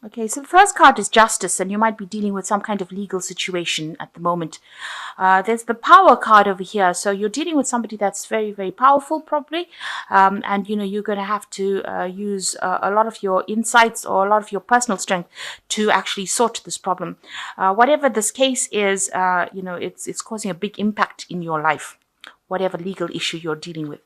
Okay, so the first card is justice, and you might be dealing with some kind of legal situation at the moment. There's the power card over here, so you're dealing with somebody that's very, very powerful, probably, and you're going to have to use a lot of your insights or a lot of your personal strength to actually sort this problem. Whatever this case is, it's causing a big impact in your life, whatever legal issue you're dealing with.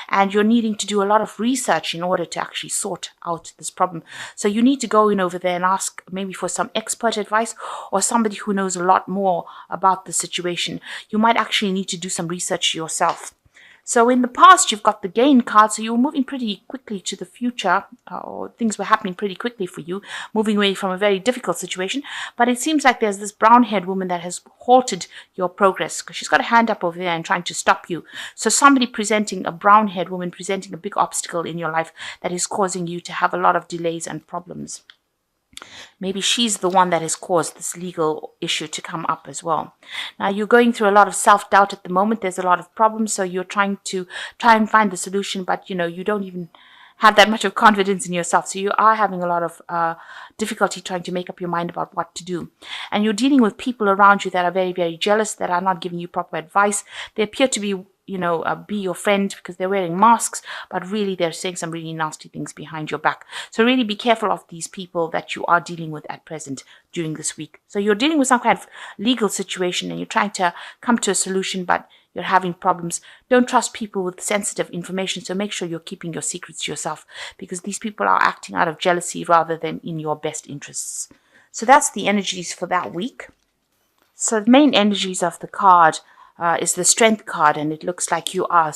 And you're needing to do a lot of research in order to actually sort out this problem. So you need to go in over there and ask maybe for some expert advice or somebody who knows a lot more about the situation. You might actually need to do some research yourself. So in the past, you've got the gain card, so you were moving pretty quickly to the future, or things were happening pretty quickly for you, moving away from a very difficult situation. But it seems like there's this brown-haired woman that has halted your progress, because she's got a hand up over there and trying to stop you. So somebody presenting, a brown-haired woman presenting a big obstacle in your life that is causing you to have a lot of delays and problems. Maybe she's the one that has caused this legal issue to come up as well. Now, you're going through a lot of self-doubt at the moment. There's a lot of problems, so you're trying and find the solution, but you don't even have that much of confidence in yourself. So you are having a lot of difficulty trying to make up your mind about what to do. And you're dealing with people around you that are very, very jealous, that are not giving you proper advice. They appear to be be your friend because they're wearing masks, but really they're saying some really nasty things behind your back. So really be careful of these people that you are dealing with at present during this week. So you're dealing with some kind of legal situation and you're trying to come to a solution, but you're having problems. Don't trust people with sensitive information, so make sure you're keeping your secrets to yourself, because these people are acting out of jealousy rather than in your best interests. So that's the energies for that week. So the main energies of the card is the strength card, and it looks like you are,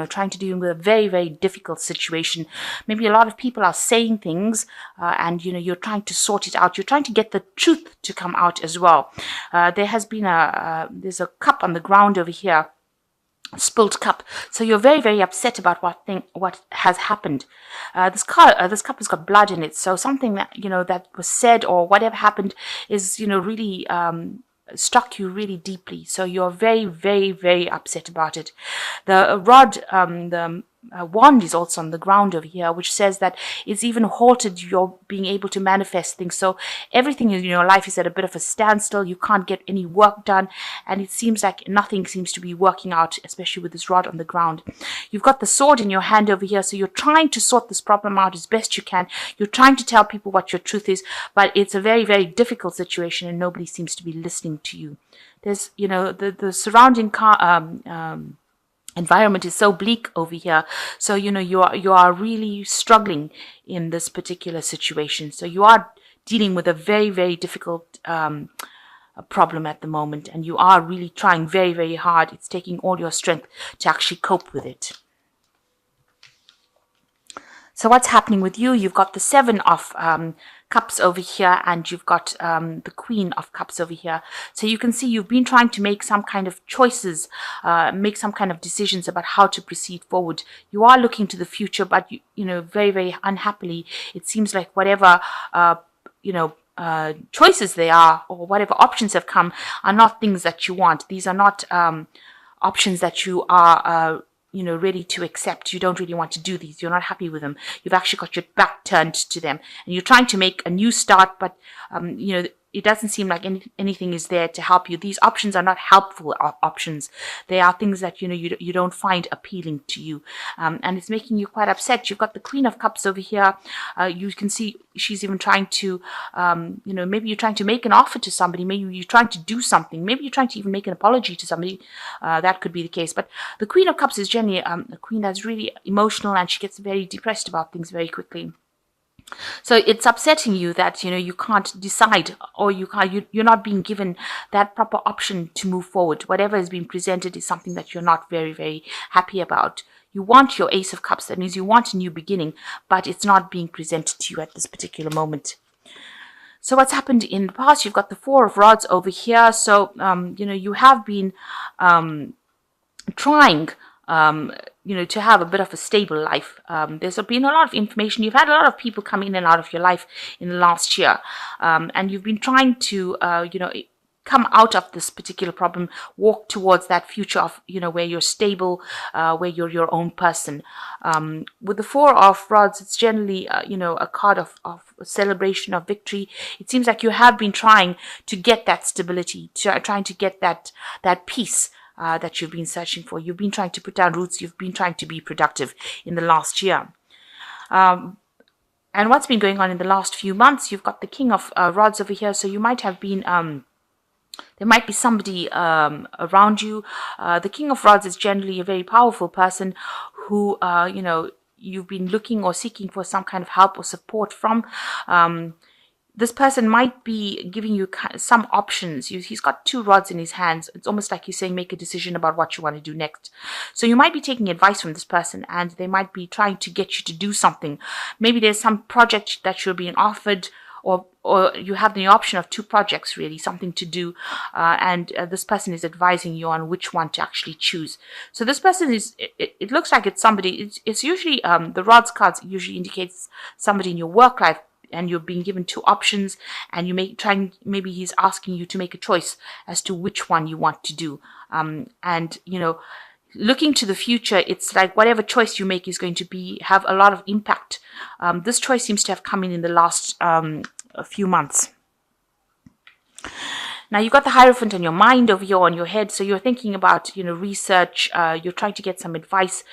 trying to deal with a very, very difficult situation. Maybe a lot of people are saying things, and you're trying to sort it out. You're trying to get the truth to come out as well. There has been there's a cup on the ground over here, spilled cup. So you're very, very upset about what has happened. This cup has got blood in it. So something that that was said or whatever happened is really struck you really deeply. So you're very, very, very upset about it. The rod, the wand is also on the ground over here, which says that it's even halted your being able to manifest things. So everything in your life is at a bit of a standstill. You can't get any work done, and it seems like nothing seems to be working out, especially with this rod on the ground. You've got the sword in your hand over here, so you're trying to sort this problem out as best you can. You're trying to tell people what your truth is, but it's a very, very difficult situation, and nobody seems to be listening to you. There's, the surrounding environment is so bleak over here, so you are really struggling in this particular situation. So you are dealing with a very, very difficult problem at the moment, and you are really trying very, very hard. It's taking all your strength to actually cope with it. So what's happening with you? You've got the Seven of Cups over here, and you've got the Queen of Cups over here. So you can see you've been trying to make some kind of choices, make some kind of decisions about how to proceed forward. You are looking to the future, but very, very unhappily, it seems like whatever choices they are, or whatever options have come, are not things that you want. These are not options that you are ready to accept. You don't really want to do these. You're not happy with them. You've actually got your back turned to them, and you're trying to make a new start, but it doesn't seem like anything is there to help you. These options are not helpful options. They are things that you don't find appealing to you, and it's making you quite upset. You've got the Queen of Cups over here. You can see she's even trying to, maybe you're trying to make an offer to somebody. Maybe you're trying to do something. Maybe you're trying to even make an apology to somebody. That could be the case. But the Queen of Cups is generally a queen that's really emotional, and she gets very depressed about things very quickly. So it's upsetting you that you can't decide, or you're not being given that proper option to move forward. Whatever has been presented is something that you're not very, very happy about. You want your Ace of Cups. That means you want a new beginning, but it's not being presented to you at this particular moment. So what's happened in the past? You've got the Four of Rods over here. So you have been trying to have a bit of a stable life. There's been a lot of information. You've had a lot of people come in and out of your life in the last year, and you've been trying to come out of this particular problem, walk towards that future of, where you're stable, where you're your own person. With the Four of Rods, it's generally, a card of celebration, of victory. It seems like you have been trying to get that stability, trying to get that peace that you've been searching for. You've been trying to put down roots. You've been trying to be productive in the last year. And what's been going on in the last few months, you've got the King of Rods over here. So you might have been, there might be somebody around you. The King of Rods is generally a very powerful person who, you've been looking or seeking for some kind of help or support from. This person might be giving you some options. He's got 2 rods in his hands. It's almost like he's saying, make a decision about what you want to do next. So you might be taking advice from this person, and they might be trying to get you to do something. Maybe there's some project that you're being offered, or you have the option of 2 projects, really, something to do, and this person is advising you on which one to actually choose. So this person is, it looks like it's somebody, it's usually, the rods cards usually indicates somebody in your work life, and you're being given 2 options, and maybe he's asking you to make a choice as to which one you want to do. And looking to the future, it's like whatever choice you make is going to have a lot of impact. This choice seems to have come in the last a few months. Now, you've got the Hierophant on your mind over here, on your head. So you're thinking about, research. You're trying to get some advice.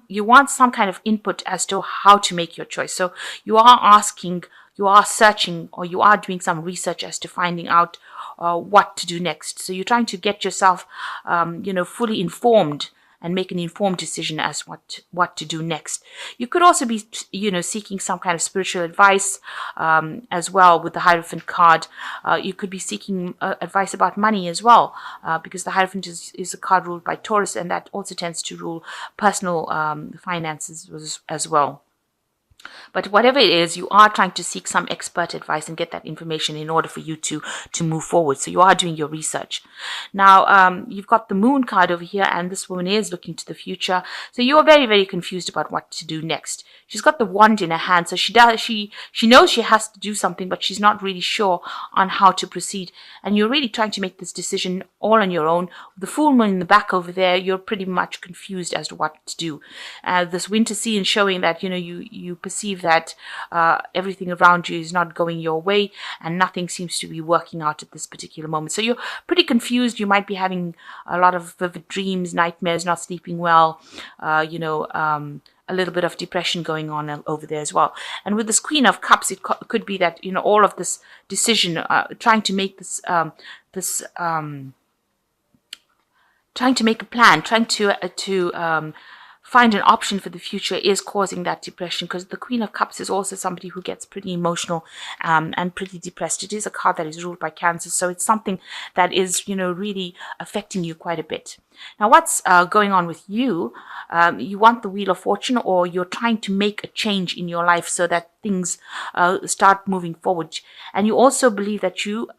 You want some kind of input as to how to make your choice. So you are asking, you are searching, or you are doing some research as to finding out what to do next. So you're trying to get yourself, fully informed and make an informed decision as what to do next. You could also be, seeking some kind of spiritual advice as well with the Hierophant card. You could be seeking advice about money as well, because the Hierophant is a card ruled by Taurus, and that also tends to rule personal finances as well. But whatever it is, you are trying to seek some expert advice and get that information in order for you to move forward. So you are doing your research. Now, you've got the Moon card over here, and this woman is looking to the future. So you are very, very confused about what to do next. She's got the wand in her hand, so she knows she has to do something, but she's not really sure on how to proceed. And you're really trying to make this decision all on your own. The full moon in the back over there, you're pretty much confused as to what to do. This winter scene showing that, you perceive that everything around you is not going your way, and nothing seems to be working out at this particular moment. So you're pretty confused. You might be having a lot of vivid dreams, nightmares, not sleeping well, a little bit of depression going on over there as well. And with this Queen of Cups, it could be that, all of this decision, trying to make this, trying to make a plan, trying to find an option for the future is causing that depression, because the Queen of Cups is also somebody who gets pretty emotional and pretty depressed. It is a card that is ruled by Cancer, so it's something that is, really affecting you quite a bit. Now, what's going on with you? You want the Wheel of Fortune, or you're trying to make a change in your life so that things start moving forward. And you also believe that you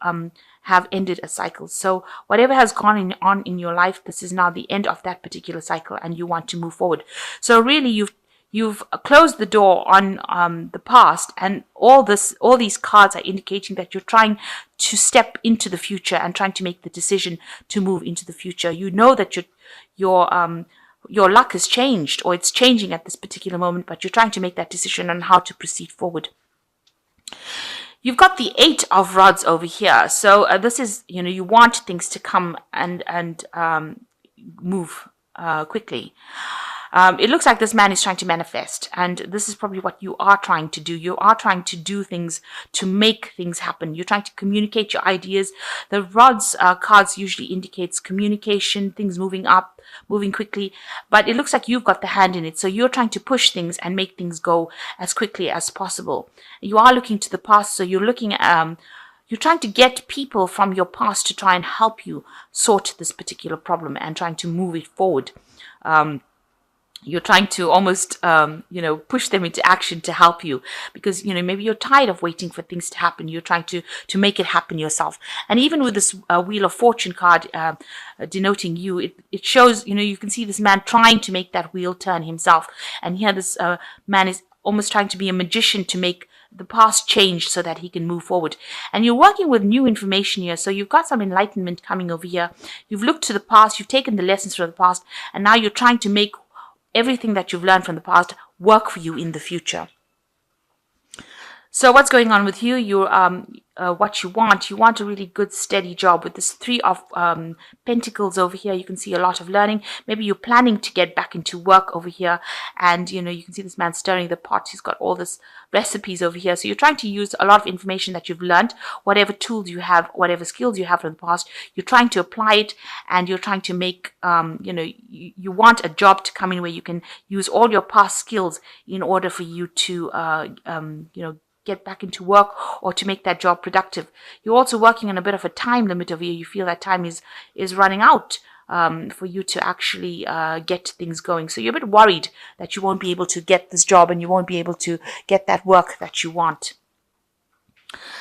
have ended a cycle. So whatever has gone on in your life, this is now the end of that particular cycle, and you want to move forward. So really, you've closed the door on the past, and all these cards are indicating that you're trying to step into the future and trying to make the decision to move into the future. You know that your luck has changed, or it's changing at this particular moment, but you're trying to make that decision on how to proceed forward. You've got the 8 of Rods over here. So this is, you want things to come and move quickly. It looks like this man is trying to manifest, and this is probably what you are trying to do. You are trying to do things to make things happen. You're trying to communicate your ideas. The Rods cards usually indicates communication, things moving up, moving quickly, but it looks like you've got the hand in it. So you're trying to push things and make things go as quickly as possible. You are looking to the past, so you're looking at you're trying to get people from your past to try and help you sort this particular problem and trying to move it forward. You're trying to almost, push them into action to help you, because, maybe you're tired of waiting for things to happen. You're trying to make it happen yourself. And even with this Wheel of Fortune card denoting you, it shows, you can see this man trying to make that wheel turn himself. And here this man is almost trying to be a magician to make the past changed so that he can move forward. And you're working with new information here. So you've got some enlightenment coming over here. You've looked to the past, you've taken the lessons from the past, and now you're trying to make everything that you've learned from the past work for you in the future. So what's going on with you? You what you want a really good steady job. With this 3 of Pentacles over here, you can see a lot of learning. Maybe you're planning to get back into work over here, and you can see this man stirring the pot. He's got all this recipes over here. So you're trying to use a lot of information that you've learned, whatever tools you have, whatever skills you have from the past. You're trying to apply it, and you're trying to make you want a job to come in where you can use all your past skills in order for you to get back into work or to make that job productive. You're also working on a bit of a time limit over here. You feel that time is running out for you to actually get things going. So you're a bit worried that you won't be able to get this job and you won't be able to get that work that you want.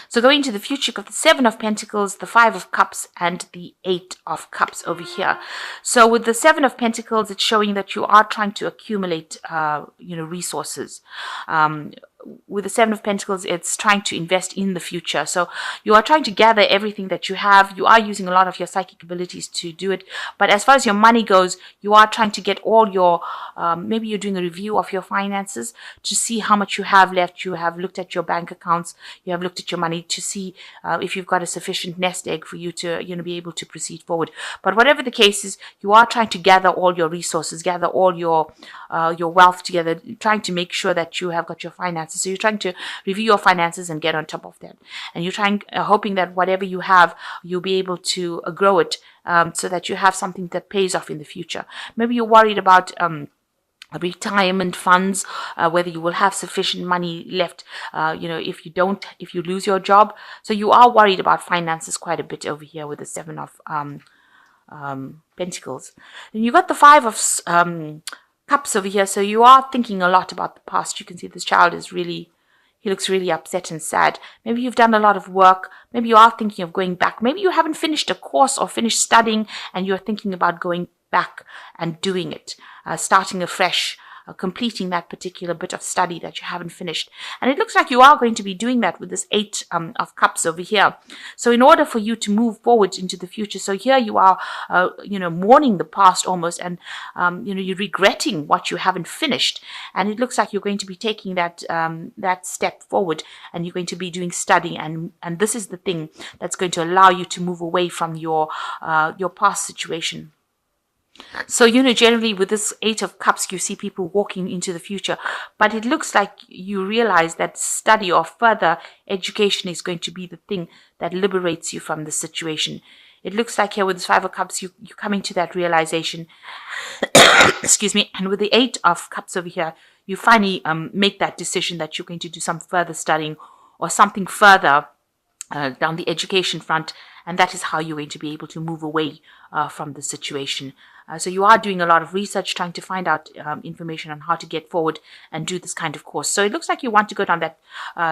So going into the future, you've got the 7 of Pentacles, the 5 of Cups, and the 8 of Cups over here. So with the 7 of Pentacles, it's showing that you are trying to accumulate, resources. With the 7 of Pentacles, it's trying to invest in the future. So you are trying to gather everything that you have. You are using a lot of your psychic abilities to do it. But as far as your money goes, you are trying to get all your, maybe you're doing a review of your finances to see how much you have left. You have looked at your bank accounts. You have looked at your money to see if you've got a sufficient nest egg for you to, be able to proceed forward. But whatever the case is, you are trying to gather all your resources, gather all your wealth together, trying to make sure that you have got your finances. So you're trying to review your finances and get on top of that. And you're trying, hoping that whatever you have, you'll be able to grow it so that you have something that pays off in the future. Maybe you're worried about retirement funds, whether you will have sufficient money left, if you lose your job. So you are worried about finances quite a bit over here with the 7 of Pentacles. Then you've got the 5 of Cups over here. So you are thinking a lot about the past. You can see this child is he looks really upset and sad. Maybe you've done a lot of work. Maybe you are thinking of going back. Maybe you haven't finished a course or finished studying and you're thinking about going back and doing it, starting afresh, completing that particular bit of study that you haven't finished. And it looks like you are going to be doing that with this 8 of Cups over here. So in order for you to move forward into the future, so here you are, mourning the past almost, and, you're regretting what you haven't finished. And it looks like you're going to be taking that step forward, and you're going to be doing studying. And this is the thing that's going to allow you to move away from your past situation. So, generally with this 8 of Cups, you see people walking into the future, but it looks like you realize that study or further education is going to be the thing that liberates you from the situation. It looks like here with this 5 of Cups, you're coming to that realization. Excuse me. And with the 8 of Cups over here, you finally make that decision that you're going to do some further studying or something further down the education front. And that is how you're going to be able to move away from the situation. So you are doing a lot of research, trying to find out information on how to get forward and do this kind of course. So it looks like you want to go down that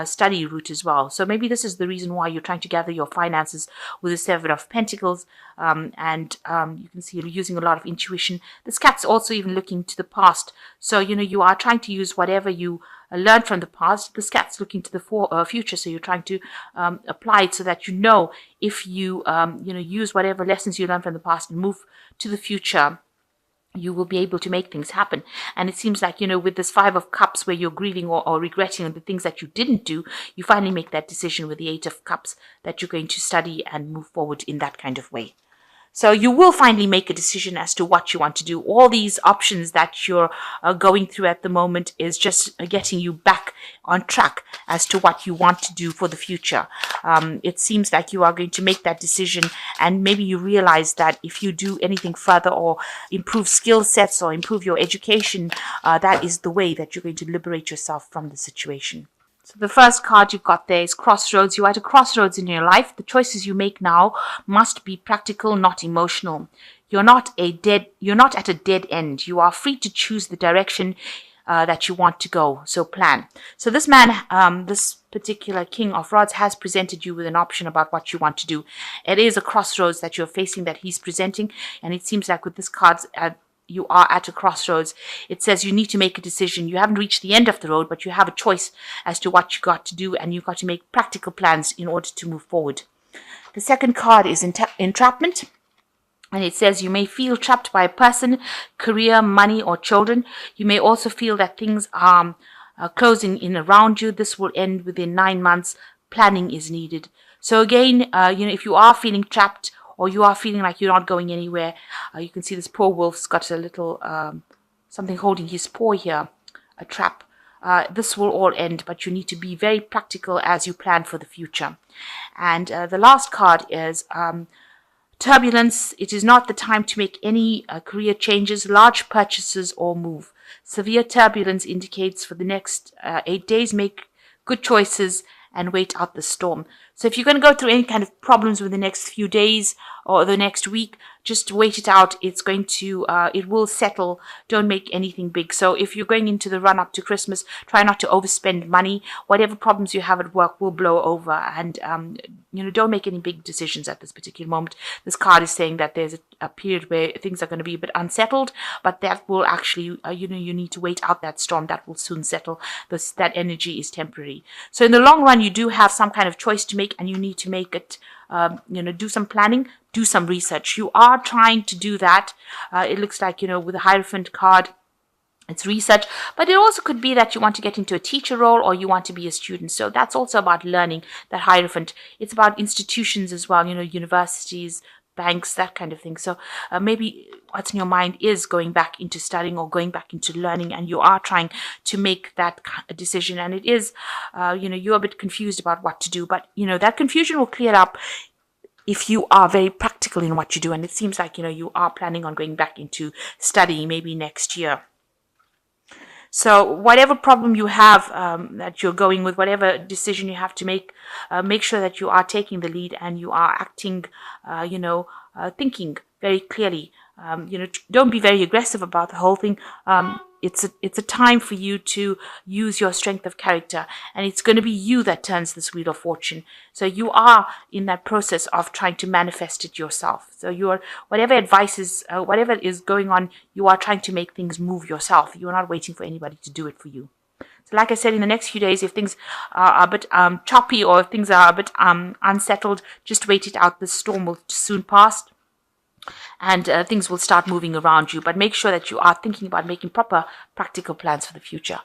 study route as well. So maybe this is the reason why you're trying to gather your finances with the 7 of Pentacles. You can see you're using a lot of intuition. This cat's also even looking to the past. So, you are trying to use whatever you learned from the past. This cat's looking to the future. So you're trying to apply it so that if you use whatever lessons you learned from the past and move to the future, you will be able to make things happen. And it seems like, with this 5 of Cups where you're grieving or regretting the things that you didn't do, you finally make that decision with the 8 of Cups that you're going to study and move forward in that kind of way. So you will finally make a decision as to what you want to do. All these options that you're going through at the moment is just getting you back on track as to what you want to do for the future. It seems like you are going to make that decision, and maybe you realize that if you do anything further or improve skill sets or improve your education, that is the way that you're going to liberate yourself from the situation. So the first card you've got there is Crossroads. You're at a crossroads in your life. The choices you make now must be practical, not emotional. You're not at a dead end. You are free to choose the direction that you want to go. So plan. So this man, this particular King of Rods, has presented you with an option about what you want to do. It is a crossroads that you're facing that he's presenting. And it seems like with this cards, you are at a crossroads. It says you need to make a decision. You haven't reached the end of the road, but you have a choice as to what you got to do, and you've got to make practical plans in order to move forward. The second card is entrapment. And it says you may feel trapped by a person, career, money, or children. You may also feel that things are closing in around you. This will end within 9 months. Planning is needed. So again, if you are feeling trapped or you are feeling like you're not going anywhere, you can see this poor wolf's got a little something holding his paw here, a trap. This will all end, but you need to be very practical as you plan for the future. And the last card is turbulence. It is not the time to make any career changes, large purchases, or move. Severe turbulence indicates for the next 8 days, make good choices and wait out the storm. So if you're going to go through any kind of problems with the next few days or the next week, just wait it out. It's going to, it will settle. Don't make anything big. So if you're going into the run up to Christmas, try not to overspend money. Whatever problems you have at work will blow over, and don't make any big decisions at this particular moment. This card is saying that there's a period where things are going to be a bit unsettled, but that will actually, you need to wait out that storm. That will soon settle. That energy is temporary. So in the long run, you do have some kind of choice to make, and you need to make it, do some planning, do some research. You are trying to do that. It looks like, with the Hierophant card, it's research, but it also could be that you want to get into a teacher role or you want to be a student. So that's also about learning, that Hierophant. It's about institutions as well, universities, banks, that kind of thing. So maybe what's in your mind is going back into studying or going back into learning, and you are trying to make that decision. And it is, you're a bit confused about what to do, but, that confusion will clear up if you are very practical in what you do. And it seems like, you are planning on going back into studying maybe next year. So whatever problem you have that you're going with, whatever decision you have to make sure that you are taking the lead and you are acting, thinking very clearly. Don't be very aggressive about the whole thing. It's a time for you to use your strength of character, and it's going to be you that turns this wheel of fortune. So you are in that process of trying to manifest it yourself. So whatever is going on, you are trying to make things move yourself. You're not waiting for anybody to do it for you. So like I said, in the next few days, if things are a bit choppy or if things are a bit unsettled, just wait it out. The storm will soon pass, and things will start moving around you. But make sure that you are thinking about making proper practical plans for the future.